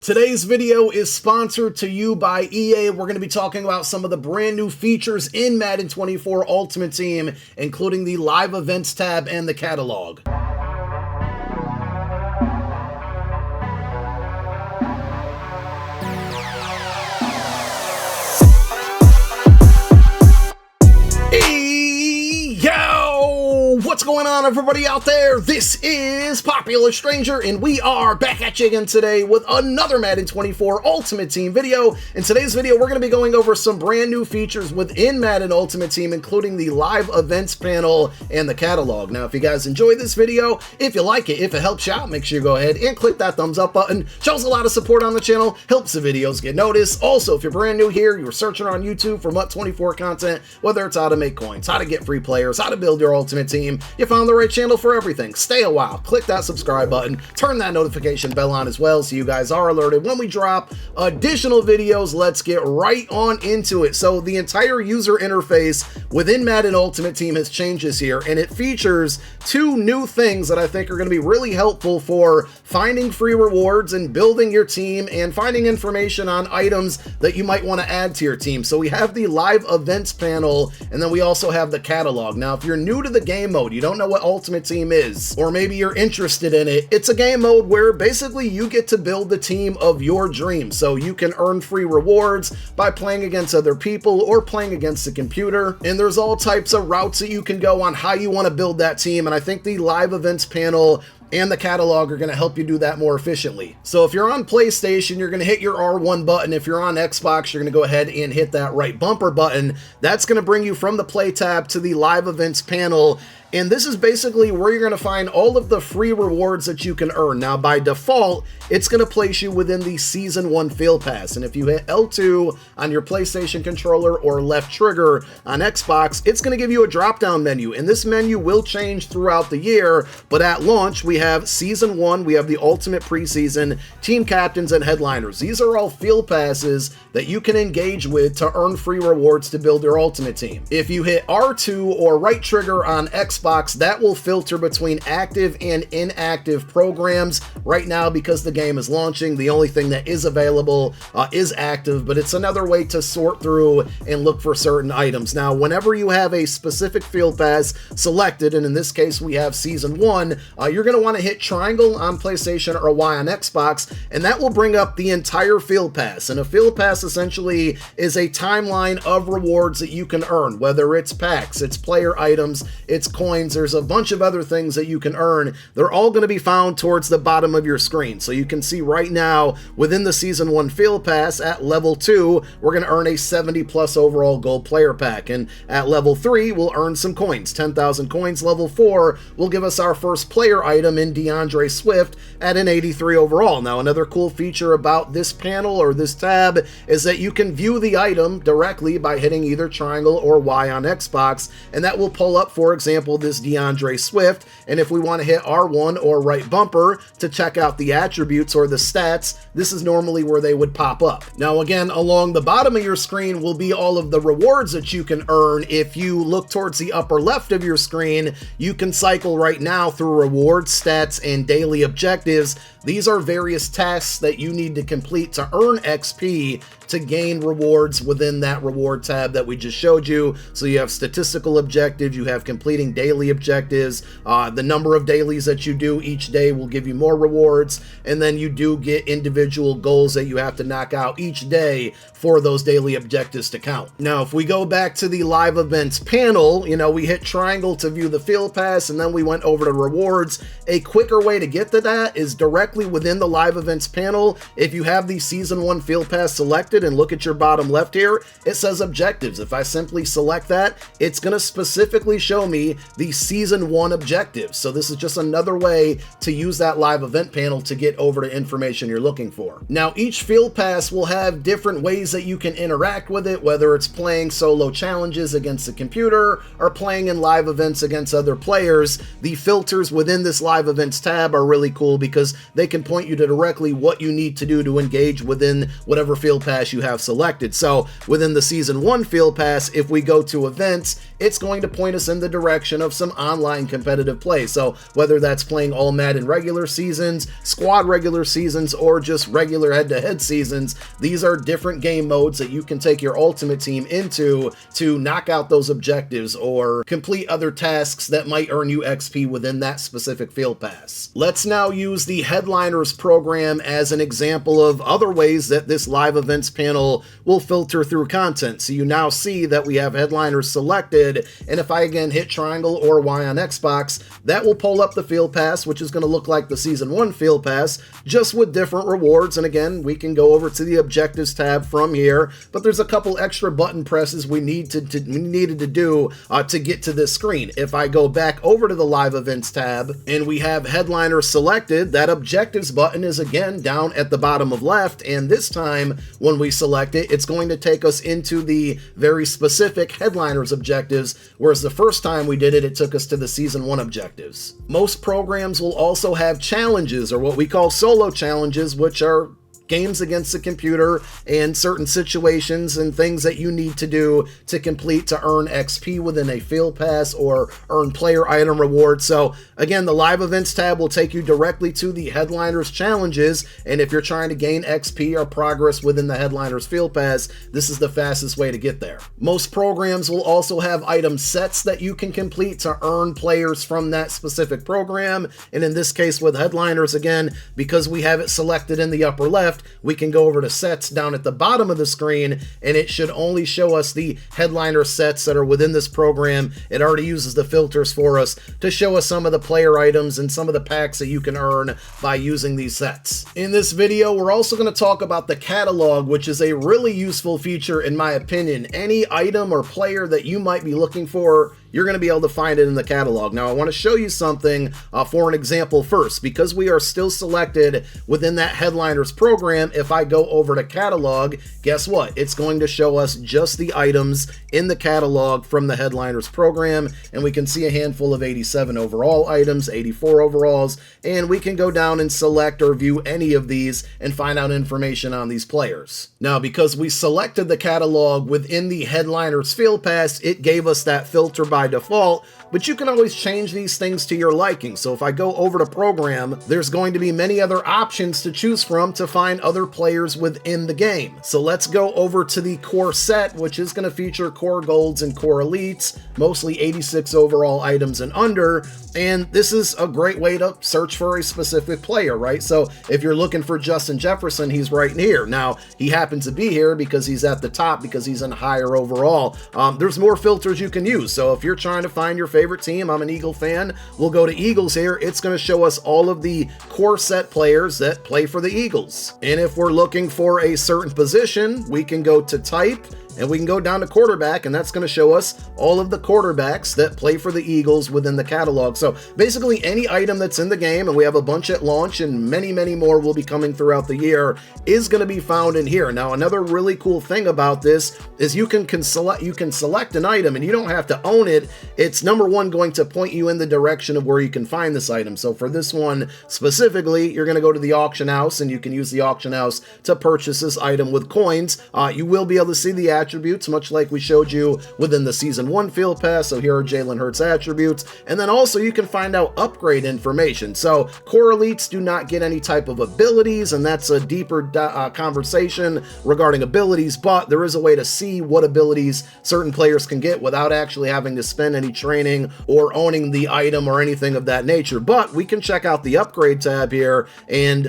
Today's video is sponsored to you by EA. We're going to be talking about some of the brand new features in Madden 24 Ultimate Team, including the live events tab and the catalog. What's going on, everybody out there? This is Popular Stranger, and we are back at you again today with another Madden 24 Ultimate Team video. In today's video, we're going to be going over some brand new features within Madden Ultimate Team, including the live events panel and the catalog. Now, if you guys enjoyed this video, if you like it, if it helps you out, make sure you go ahead and click that thumbs up button. Shows a lot of support on the channel, helps the videos get noticed. Also, if you're brand new here, you're searching on YouTube for MUT 24 content, whether it's how to make coins, how to get free players, how to build your Ultimate Team, you found the right channel for everything. Stay a while, click that subscribe button, turn that notification bell on as well so you guys are alerted when we drop additional videos. Let's get right on into it. So the entire user interface within Madden Ultimate Team has changed this year, and it features two new things that I think are going to be really helpful for finding free rewards and building your team and finding information on items that you might want to add to your team. So we have the live events panel, and then we also have the catalog. Now, if you're new to the game mode, you don't know what Ultimate Team is, or maybe you're interested in it, it's a game mode where basically you get to build the team of your dreams. So you can earn free rewards by playing against other people or playing against the computer, and there's all types of routes that you can go on how you want to build that team, and I think the live events panel and the catalog are going to help you do that more efficiently. So if you're on PlayStation, you're going to hit your R1 button. If you're on Xbox, you're going to go ahead and hit that right bumper button. That's going to bring you from the play tab to the live events panel. And this is basically where you're going to find all of the free rewards that you can earn. Now, by default, it's going to place you within the Season 1 Field Pass. And if you hit L2 on your PlayStation controller or left trigger on Xbox, it's going to give you a drop-down menu. And this menu will change throughout the year. But at launch, we have Season 1, we have the Ultimate Preseason, Team Captains, and Headliners. These are all Field Passes that you can engage with to earn free rewards to build your Ultimate Team. If you hit R2 or right trigger on Xbox, that will filter between active and inactive programs. Right now, because the game is launching, the only thing that is available is active, but it's another way to sort through and look for certain items. Now, whenever you have a specific field pass selected, and in this case we have Season 1, you're going to want to hit triangle on PlayStation or Y on Xbox, and that will bring up the entire field pass. And a field pass essentially is a timeline of rewards that you can earn, whether it's packs, it's player items, it's coins, there's a bunch of other things that you can earn. They're all going to be found towards the bottom of your screen. So you can see right now within the Season 1 Field Pass at level 2, we're going to earn a 70 plus overall gold player pack. And at level 3, we'll earn some coins, 10,000 coins. Level 4 will give us our first player item in DeAndre Swift at an 83 overall. Now, another cool feature about this panel or this tab is that you can view the item directly by hitting either triangle or Y on Xbox, and that will pull up, for example, this DeAndre Swift. And if we want to hit R1 or right bumper to check out the attributes or the stats, this is normally where they would pop up. Now, again, along the bottom of your screen will be all of the rewards that you can earn. If you look towards the upper left of your screen, you can cycle right now through rewards, stats, and daily objectives. These are various tasks that you need to complete to earn XP to gain rewards within that reward tab that we just showed you. So you have statistical objectives, you have completing daily objectives, the number of dailies that you do each day will give you more rewards, and then you do get individual goals that you have to knock out each day for those daily objectives to count. Now, if we go back to the live events panel, we hit triangle to view the field pass, and then we went over to rewards. A quicker way to get to that is directly within the live events panel. If you have the Season 1 field pass selected and look at your bottom left here, it says objectives. If I simply select that, it's going to specifically show me the Season 1 objectives. So this is just another way to use that live event panel to get over to information you're looking for. Now, each field pass will have different ways that you can interact with it, whether it's playing solo challenges against the computer or playing in live events against other players. The filters within this live events tab are really cool because they can point you to directly what you need to do to engage within whatever field pass you have selected. So within the Season 1 field pass, if we go to events, it's going to point us in the direction addition of some online competitive play. So whether that's playing all Madden regular seasons, squad regular seasons, or just regular head-to-head seasons, these are different game modes that you can take your Ultimate Team into to knock out those objectives or complete other tasks that might earn you XP within that specific field pass. Let's now use the Headliners program as an example of other ways that this live events panel will filter through content. So you now see that we have Headliners selected, and if I again hit triangle or Y on Xbox, that will pull up the field pass, which is going to look like the Season 1 field pass, just with different rewards. And again, we can go over to the Objectives tab from here, but there's a couple extra button presses we needed to do to get to this screen. If I go back over to the Live Events tab, and we have Headliner selected, that Objectives button is again down at the bottom of left, and this time when we select it, it's going to take us into the very specific Headliners objectives, whereas the first time we did it, it took us to the Season 1 objectives. Most programs will also have challenges, or what we call solo challenges, which are games against the computer and certain situations and things that you need to do to complete to earn XP within a field pass or earn player item rewards. So again, the live events tab will take you directly to the Headliners challenges, and if you're trying to gain XP or progress within the Headliners field pass, this is the fastest way to get there. Most programs will also have item sets that you can complete to earn players from that specific program, and in this case with Headliners, again, because we have it selected in the upper left, we can go over to sets down at the bottom of the screen, and it should only show us the Headliner sets that are within this program. It already uses the filters for us to show us some of the player items and some of the packs that you can earn by using these sets. In this video, we're also going to talk about the catalog, which is a really useful feature in my opinion. Any item or player that you might be looking for, you're going to be able to find it in the catalog. Now, I want to show you something for an example first. Because we are still selected within that Headliners program, if I go over to catalog, guess what? It's going to show us just the items in the catalog from the Headliners program, and we can see a handful of 87 overall items, 84 overalls, and we can go down and select or view any of these and find out information on these players. Now, because we selected the catalog within the Headliners field pass, it gave us that filter by default, but you can always change these things to your liking. So if I go over to program, there's going to be many other options to choose from to find other players within the game. So let's go over to the core set, which is going to feature core golds and core elites, mostly 86 overall items and under. And this is a great way to search for a specific player, right? So if you're looking for Justin Jefferson, he's right here. Now, he happens to be here because he's at the top, because he's in higher overall. There's more filters you can use. So if you're trying to find your favorite team, I'm an Eagle fan, we'll go to Eagles here. It's going to show us all of the core set players that play for the Eagles. And if we're looking for a certain position, we can go to type, and we can go down to quarterback, and that's going to show us all of the quarterbacks that play for the Eagles within the catalog. So basically any item that's in the game, and we have a bunch at launch and many, many more will be coming throughout the year, is going to be found in here. Now, another really cool thing about this is you can select an item and you don't have to own it. It's number one going to point you in the direction of where you can find this item. So for this one specifically, you're going to go to the auction house, and you can use the auction house to purchase this item with coins. You will be able to see the attributes, much like we showed you within the Season 1 field pass. So here are Jalen Hurts attributes, and then also you can find out upgrade information. So core elites do not get any type of abilities, and that's a deeper conversation regarding abilities, but there is a way to see what abilities certain players can get without actually having to spend any training or owning the item or anything of that nature. But we can check out the upgrade tab here, and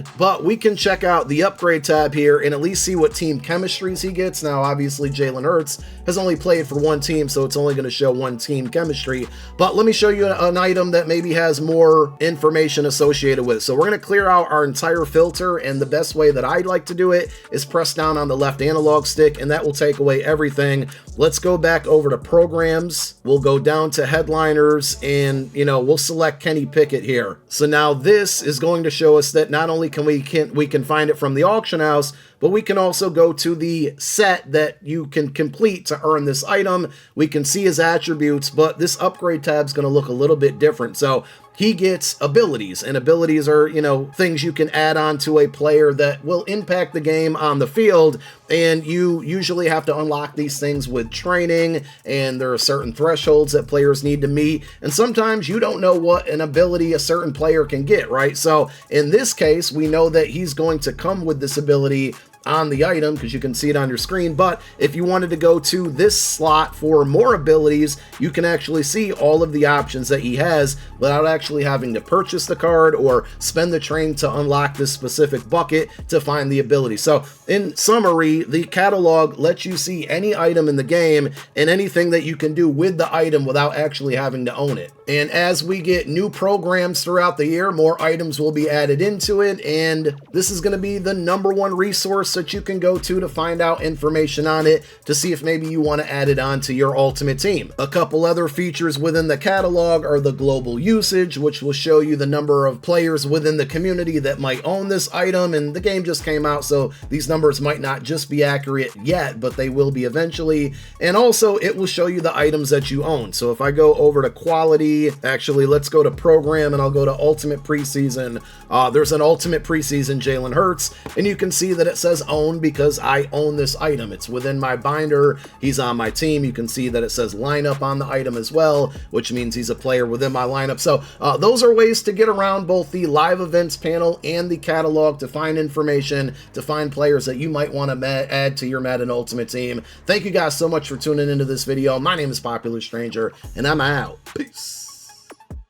at least see what team chemistries he gets. Now, obviously, Jalen Hurts has only played for one team, so it's only going to show one team chemistry. But let me show you an item that maybe has more information associated with it. So we're going to clear out our entire filter, and the best way that I'd like to do it is press down on the left analog stick, and that will take away everything. Let's go back over to programs. We'll go down to Headliners, and we'll select Kenny Pickett here. So now this is going to show us that not only can we can find it from the auction house, but we can also go to the set that you can complete to earn this item. We can see his attributes, but this upgrade tab is going to look a little bit different. So he gets abilities, and abilities are, you know, things you can add on to a player that will impact the game on the field, and you usually have to unlock these things with training, and there are certain thresholds that players need to meet, and sometimes you don't know what an ability a certain player can get, right? So in this case, we know that he's going to come with this ability on the item because you can see it on your screen. But if you wanted to go to this slot for more abilities, you can actually see all of the options that he has without actually having to purchase the card or spend the train to unlock this specific bucket to find the ability. So in summary, the catalog lets you see any item in the game and anything that you can do with the item without actually having to own it. And as we get new programs throughout the year, more items will be added into it, and this is going to be the #1 resource that you can go to find out information on it, to see if maybe you want to add it on to your Ultimate Team. A couple other features within the catalog are the global usage, which will show you the number of players within the community that might own this item, and the game just came out, so these numbers might not just be accurate yet, but they will be eventually. And also, it will show you the items that you own. So if I go over to quality, actually, let's go to program, and I'll go to Ultimate Preseason. There's an Ultimate Preseason Jalen Hurts, and you can see that it says own because I own this item. It's within my binder. He's on my team. You can see that it says lineup on the item as well, which means he's a player within my lineup. So those are ways to get around both the live events panel and the catalog to find information, to find players that you might want to add to your Madden Ultimate Team. Thank you guys so much for tuning into this video. My name is Popular Stranger, and I'm out. Peace.